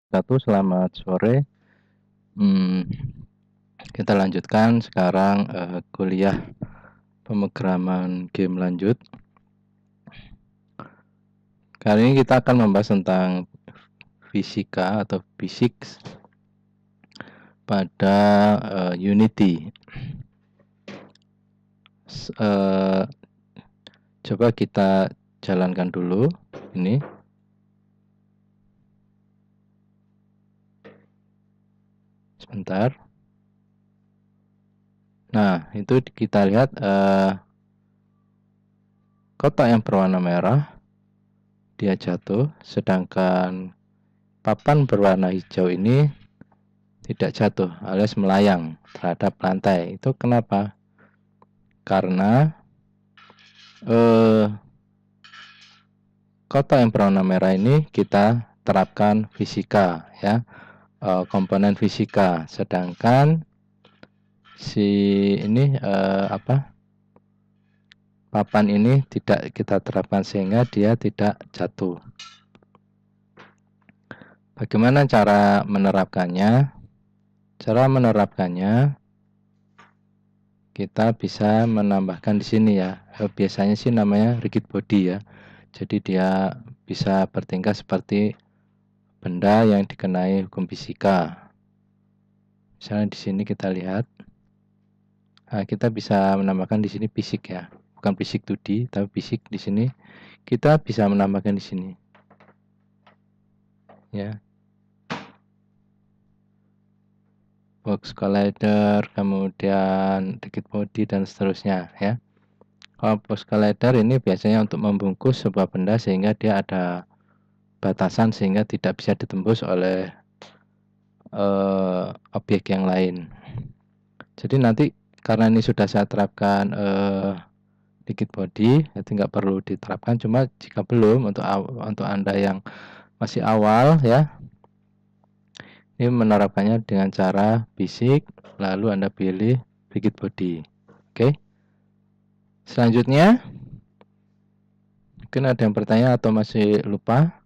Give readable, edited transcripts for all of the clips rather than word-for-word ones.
Selamat sore. Kita lanjutkan sekarang kuliah pemrograman game lanjut. Kali ini kita akan membahas tentang fisika atau physics pada Unity. Coba kita jalankan dulu ini. Sebentar. Nah, itu kita lihat kotak yang berwarna merah dia jatuh, sedangkan papan berwarna hijau ini tidak jatuh alias melayang terhadap lantai. Itu kenapa? Karena kotak yang berwarna merah ini kita terapkan fisika ya, komponen fisika, sedangkan si ini papan ini tidak kita terapkan sehingga dia tidak jatuh. Bagaimana cara menerapkannya? Cara menerapkannya kita bisa menambahkan di sini ya. Biasanya sih namanya rigid body ya. Jadi dia bisa bertingkah seperti benda yang dikenai hukum fisika. Misalnya di sini kita lihat, nah, kita bisa menambahkan di sini fisik ya, bukan fisik 2D, tapi fisik di sini kita bisa menambahkan di sini, ya. Box collider, kemudian rigid body dan seterusnya ya. Kalau box collider ini biasanya untuk membungkus sebuah benda sehingga dia ada batasan sehingga tidak bisa ditembus oleh objek yang lain. Jadi nanti karena ini sudah saya terapkan rigid body, jadi nggak perlu diterapkan. Cuma jika belum, untuk Anda yang masih awal ya, ini menerapkannya dengan cara fisik, lalu Anda pilih rigid body. Oke. Selanjutnya, mungkin ada yang bertanya atau masih lupa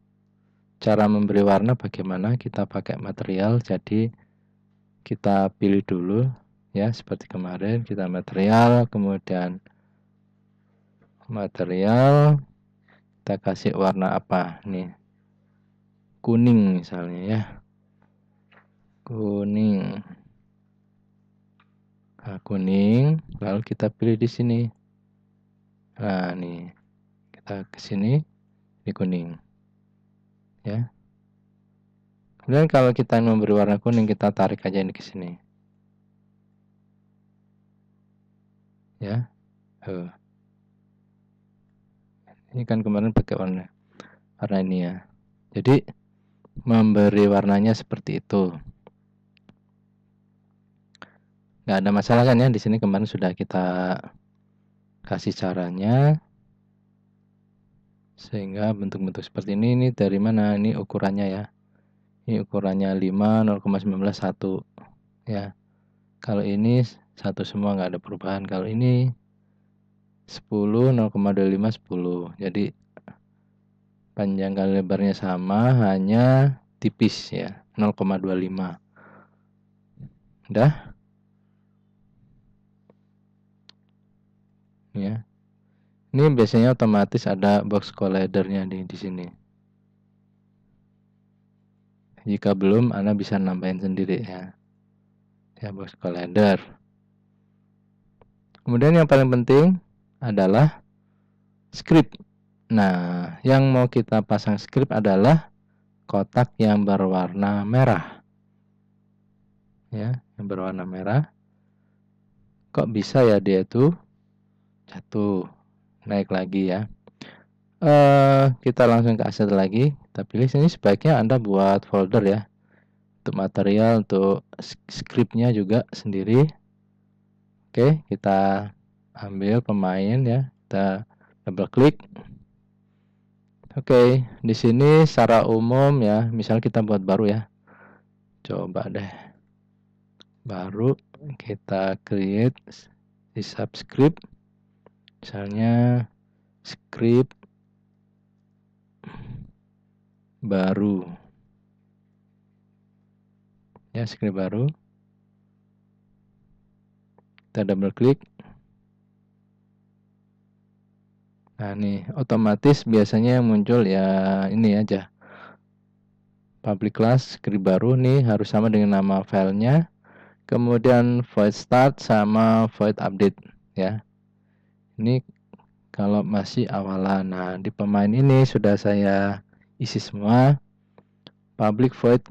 cara memberi warna bagaimana. Kita pakai material, jadi kita pilih dulu ya, seperti kemarin kita material, kemudian material kita kasih warna apa nih, kuning misalnya ya, kuning. Nah, kuning, lalu kita pilih di sini. Nah, nih kita ke sini, ini kuning ya. Kemudian kalau kita memberi warna kuning, kita tarik aja ini ke sini ya. Ini kan kemarin pakai warna ini ya. Jadi memberi warnanya seperti itu. Nggak ada masalah kan ya, di sini kemarin sudah kita kasih caranya. Sehingga bentuk-bentuk seperti ini dari mana? Ini ukurannya ya. Ini ukurannya 5, 0,19, 1 ya. Kalau ini 1 semua, nggak ada perubahan. Kalau ini 10, 0,25, 10. Jadi panjang kali lebarnya sama, hanya tipis ya, 0,25. Udah? Ya. Ini biasanya otomatis ada box collidernya di sini. Jika belum, Anda bisa nambahin sendiri ya. Ya, box collider. Kemudian yang paling penting adalah script. Nah, yang mau kita pasang script adalah kotak yang berwarna merah. Ya, yang berwarna merah. Kok bisa ya dia itu jatuh, naik lagi ya. Kita langsung ke aset lagi. Kita pilih sini, sebaiknya Anda buat folder ya. Untuk material, untuk scriptnya juga sendiri. Oke, kita ambil pemain ya. Kita double klik. Oke, di sini secara umum ya, misal kita buat baru ya. Coba deh. Baru kita create di subscript. Misalnya script baru. ya, script baru. Kita double klik. Nah, nih otomatis biasanya yang muncul ya ini aja. Public class script baru nih harus sama dengan nama filenya. Kemudian void start sama void update ya. Ini kalau masih awalan. Nah, di pemain ini sudah saya isi semua. Public void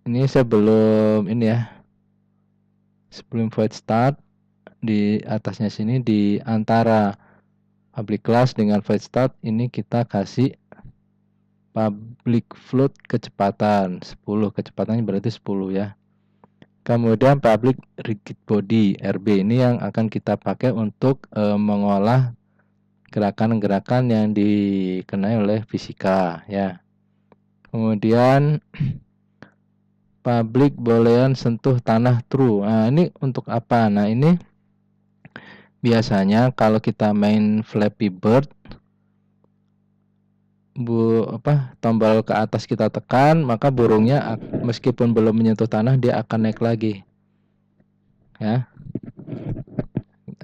ini sebelum ini ya. Sebelum void start di atasnya sini di antara public class dengan void start ini kita kasih public float kecepatan 10, kecepatannya berarti 10 ya. Kemudian public rigid body RB ini yang akan kita pakai untuk mengolah gerakan-gerakan yang dikenai oleh fisika ya. Kemudian public boolean sentuh tanah true. Nah, ini untuk apa? Nah, ini biasanya kalau kita main Flappy Bird tombol ke atas kita tekan, maka burungnya meskipun belum menyentuh tanah dia akan naik lagi. Ya.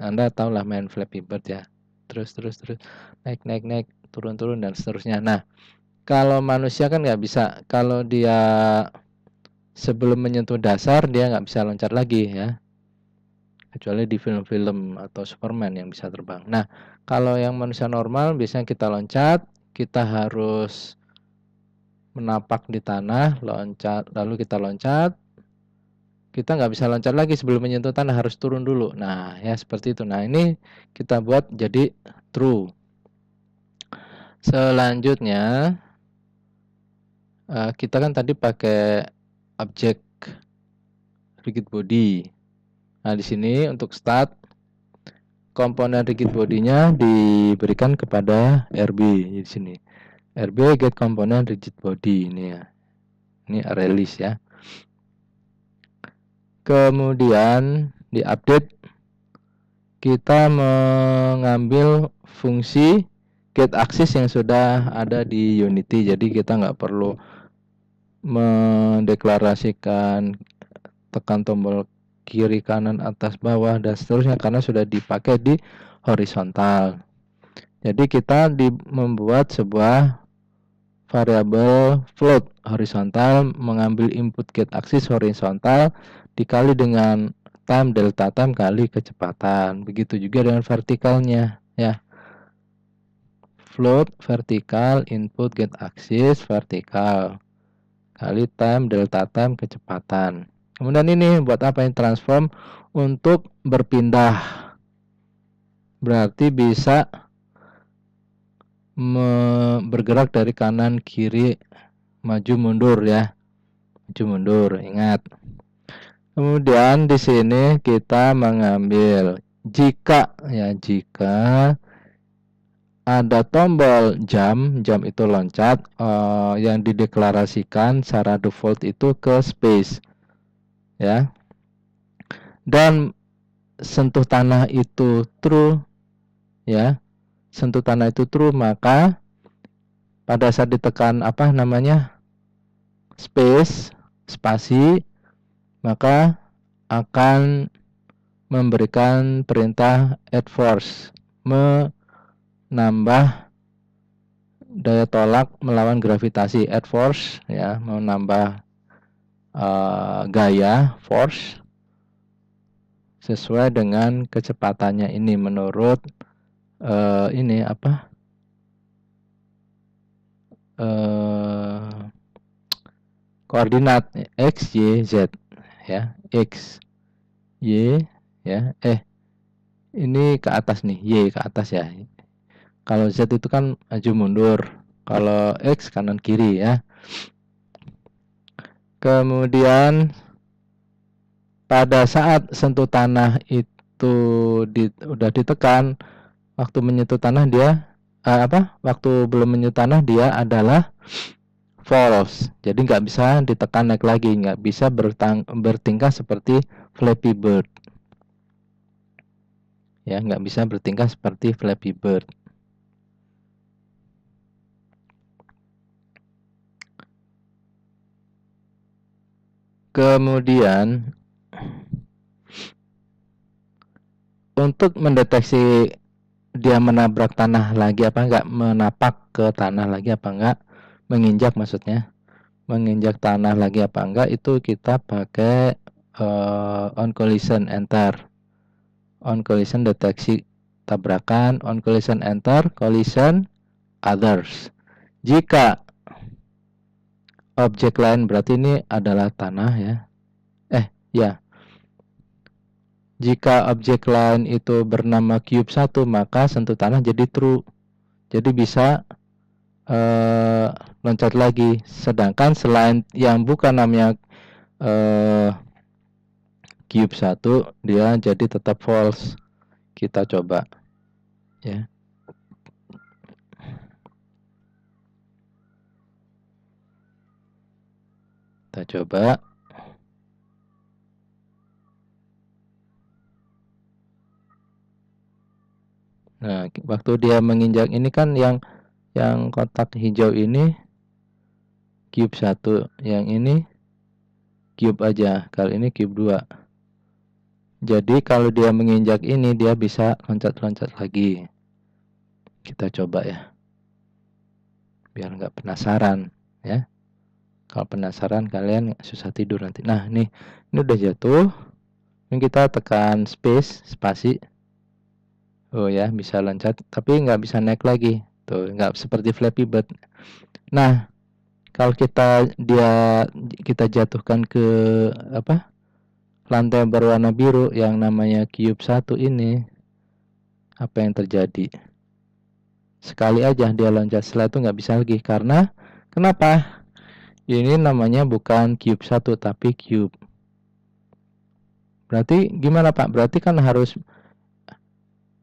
Anda tahulah main Flappy Bird ya. Terus naik, turun dan seterusnya. Nah, kalau manusia kan nggak bisa. Kalau dia sebelum menyentuh dasar dia nggak bisa loncat lagi ya. Kecuali di film-film atau Superman yang bisa terbang. Nah, kalau yang manusia normal biasanya kita loncat, kita harus menapak di tanah, loncat, lalu kita loncat. Kita nggak bisa loncat lagi sebelum menyentuh tanah, harus turun dulu. Nah, ya seperti itu. Nah, ini kita buat jadi true. Selanjutnya, kita kan tadi pakai objek rigid body. Nah, di sini untuk start, komponen rigid body-nya diberikan kepada RB di sini. RB get komponen rigid body ini ya. Ini release ya. Kemudian di update kita mengambil fungsi get axis yang sudah ada di Unity. Jadi kita nggak perlu mendeklarasikan tekan tombol kiri, kanan, atas, bawah, dan seterusnya karena sudah dipakai di horizontal. Jadi kita membuat sebuah variabel float horizontal, mengambil input get axis horizontal dikali dengan time delta time kali kecepatan. Begitu juga dengan vertikalnya ya. Float vertikal input get axis vertikal kali time delta time kecepatan. Kemudian ini buat apa yang transform untuk berpindah. Berarti bisa bergerak dari kanan kiri maju mundur ya. Maju mundur, ingat. Kemudian di sini kita mengambil jika ada tombol jam itu loncat yang dideklarasikan secara default itu ke space ya. Dan sentuh tanah itu true ya. Sentuh tanah itu true, maka pada saat ditekan spasi, maka akan memberikan perintah add force, menambah daya tolak melawan gravitasi. Add force ya, menambah gaya force sesuai dengan kecepatannya ini menurut koordinat x, y, z ya. X, y ya. Ini ke atas nih, y ke atas ya. Kalau z itu kan maju mundur, kalau x kanan kiri ya. Kemudian pada saat sentuh tanah itu udah ditekan, waktu menyentuh tanah dia waktu belum menyentuh tanah dia adalah false. Jadi nggak bisa ditekan naik lagi, nggak bisa bertingkah seperti Flappy Bird. Ya, nggak bisa bertingkah seperti Flappy Bird. Kemudian untuk mendeteksi dia menabrak tanah lagi apa enggak, menapak ke tanah lagi apa enggak, menginjak maksudnya, menginjak tanah lagi apa enggak, itu kita pakai on collision enter. On collision deteksi tabrakan, on collision enter, collision others. Jika objek lain, berarti ini adalah tanah ya. Ya. Jika objek lain itu bernama cube 1, maka sentuh tanah jadi true. Jadi bisa loncat lagi. Sedangkan selain yang bukan namanya cube 1, dia jadi tetap false. Kita coba ya. Kita coba. Nah, waktu dia menginjak ini kan yang kotak hijau ini cube 1, yang ini cube aja, kali ini cube 2. Jadi kalau dia menginjak ini, dia bisa loncat-loncat lagi. Kita coba ya, biar nggak penasaran ya. Kalau penasaran kalian susah tidur nanti. Nah ini udah jatuh. Ini kita tekan spasi. Oh ya, bisa loncat, tapi nggak bisa naik lagi. Tuh, nggak seperti Flappy Bird. Nah, kalau kita jatuhkan ke lantai berwarna biru yang namanya cube 1 ini, apa yang terjadi? Sekali aja dia loncat, setelah itu nggak bisa lagi. Karena kenapa? Ini namanya bukan cube 1 tapi cube. Berarti gimana Pak? Berarti kan harus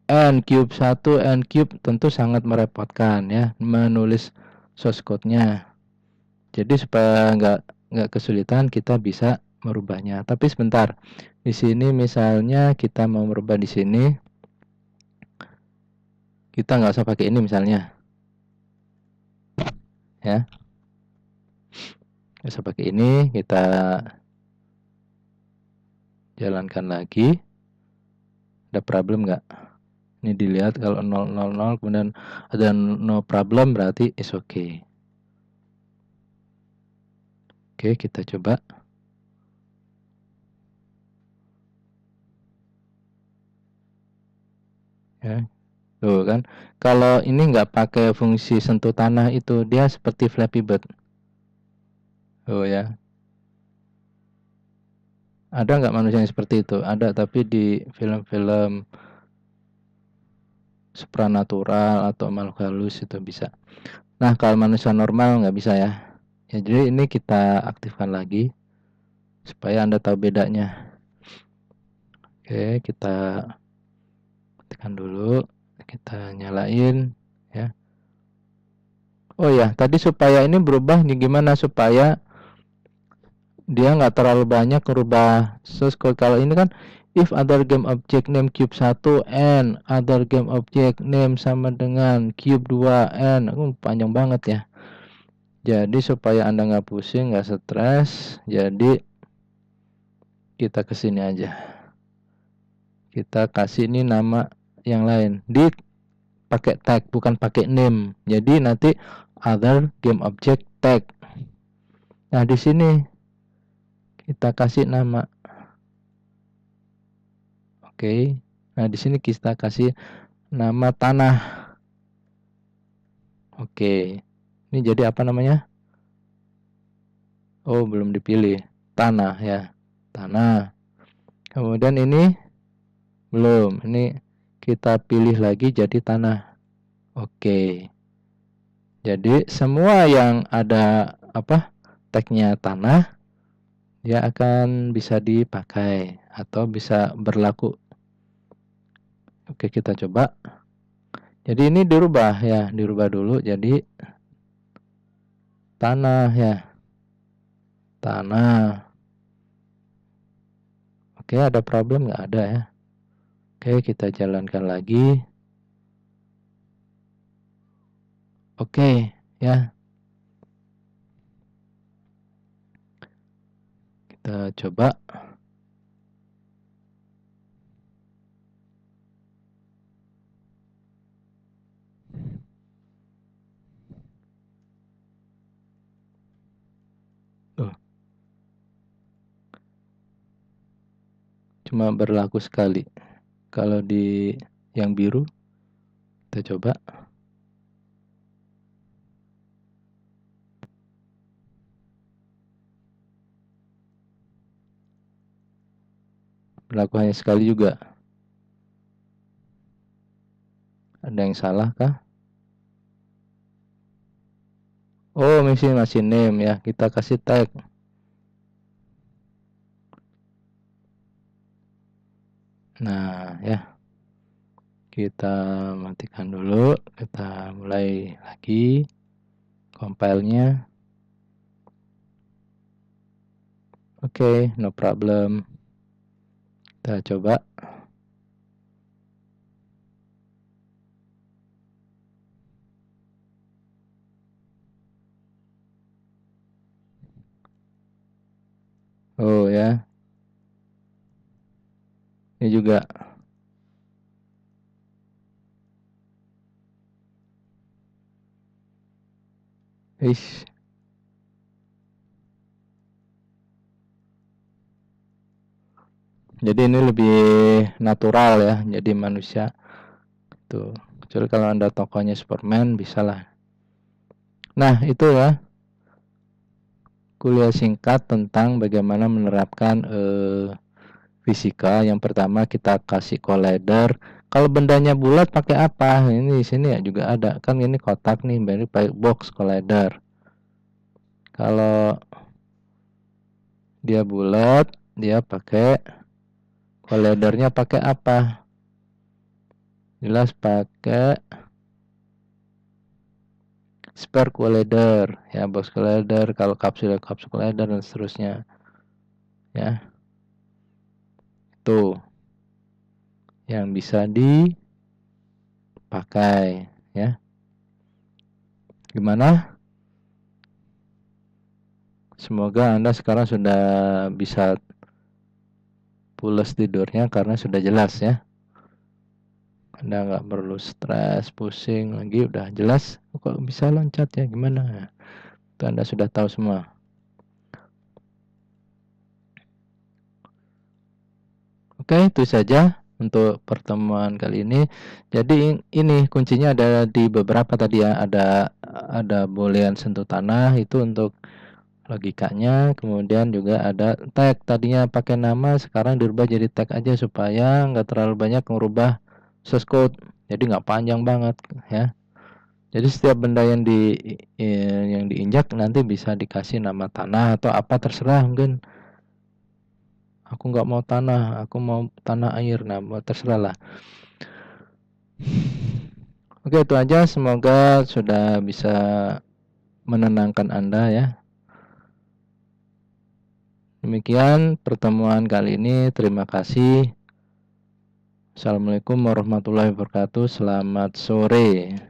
n cube 1, n cube, tentu sangat merepotkan ya menulis source code-nya. Jadi supaya nggak kesulitan, kita bisa merubahnya. Tapi sebentar, di sini misalnya kita mau merubah di sini, kita nggak usah pakai ini misalnya, ya. Nggak usah pakai ini, kita jalankan lagi. Ada problem nggak? Ini dilihat kalau 000 kemudian ada no problem, berarti is okay. Oke, kita coba. Ya, tuh kan. Kalau ini nggak pakai fungsi sentuh tanah itu, dia seperti Flappy Bird. Oh ya. Ada nggak manusia yang seperti itu? Ada, tapi di film-film supranatural atau makhluk halus itu bisa. Nah, kalau manusia normal nggak bisa ya. Ya, jadi ini kita aktifkan lagi supaya Anda tahu bedanya. Oke, kita tekan dulu, kita nyalain ya. Oh ya, tadi supaya ini berubah gimana supaya dia nggak terlalu banyak merubah source code. Kalau ini kan if other game object name cube 1 and other game object name sama dengan cube 2 and panjang banget ya. Jadi supaya Anda nggak pusing, nggak stres, jadi kita kesini aja. Kita kasih ini nama yang lain. Di pakai tag, bukan pakai name. Jadi nanti other game object tag. Nah, di sini kita kasih nama. Oke. Nah, di sini kita kasih nama tanah. Oke. Ini jadi apa namanya? Oh, belum dipilih. Tanah ya. Tanah. Kemudian ini belum. Ini kita pilih lagi jadi tanah. Oke. Jadi semua yang ada tagnya tanah, dia akan bisa dipakai atau bisa berlaku. Oke, kita coba. Jadi ini dirubah ya, dirubah dulu jadi tanah ya. Tanah. Oke, ada problem nggak? Ada ya. Oke, kita jalankan lagi. Oke, ya. Kita coba. Cuma berlaku sekali. Kalau di yang biru, kita coba. Berlaku hanya sekali juga. Ada yang salah kah? Oh, masih name ya. Kita kasih tag. Nah, ya. Kita matikan dulu. Kita mulai lagi compile-nya. Oke, no problem. Kita coba. Oh ya. Ini juga. Ish. Jadi ini lebih natural ya. Jadi manusia. Tuh. Kecuali kalau Anda tokohnya Superman, bisa lah. Nah, itu ya. Kuliah singkat tentang bagaimana menerapkan fisika. Yang pertama kita kasih collider. Kalau bendanya bulat pakai apa? Ini di sini ya juga ada. Kan ini kotak nih, berarti pakai box collider. Kalau dia bulat, dia pakai collidernya pakai apa? Jelas pakai spare collider ya, box collider. Kalau kapsul collider dan seterusnya ya. Tuh yang bisa dipakai ya. Gimana? Semoga Anda sekarang sudah bisa pulas tidurnya karena sudah jelas ya. Anda nggak perlu stres, pusing lagi, udah jelas. Kok bisa loncat ya, gimana? Itu Anda sudah tahu semua. Oke, itu saja untuk pertemuan kali ini. Jadi ini kuncinya ada di beberapa tadi ya. Ada boolean sentuh tanah itu untuk logikanya. Kemudian juga ada tag. Tadinya pakai nama, sekarang dirubah jadi tag aja supaya nggak terlalu banyak merubah source code. Jadi nggak panjang banget ya. Jadi setiap benda yang diinjak nanti bisa dikasih nama tanah atau apa terserah. Mungkin aku nggak mau tanah, aku mau tanah air. Nah, terserah lah. Oke, itu aja. Semoga sudah bisa menenangkan Anda ya. Demikian pertemuan kali ini. Terima kasih. Assalamualaikum warahmatullahi wabarakatuh. Selamat sore.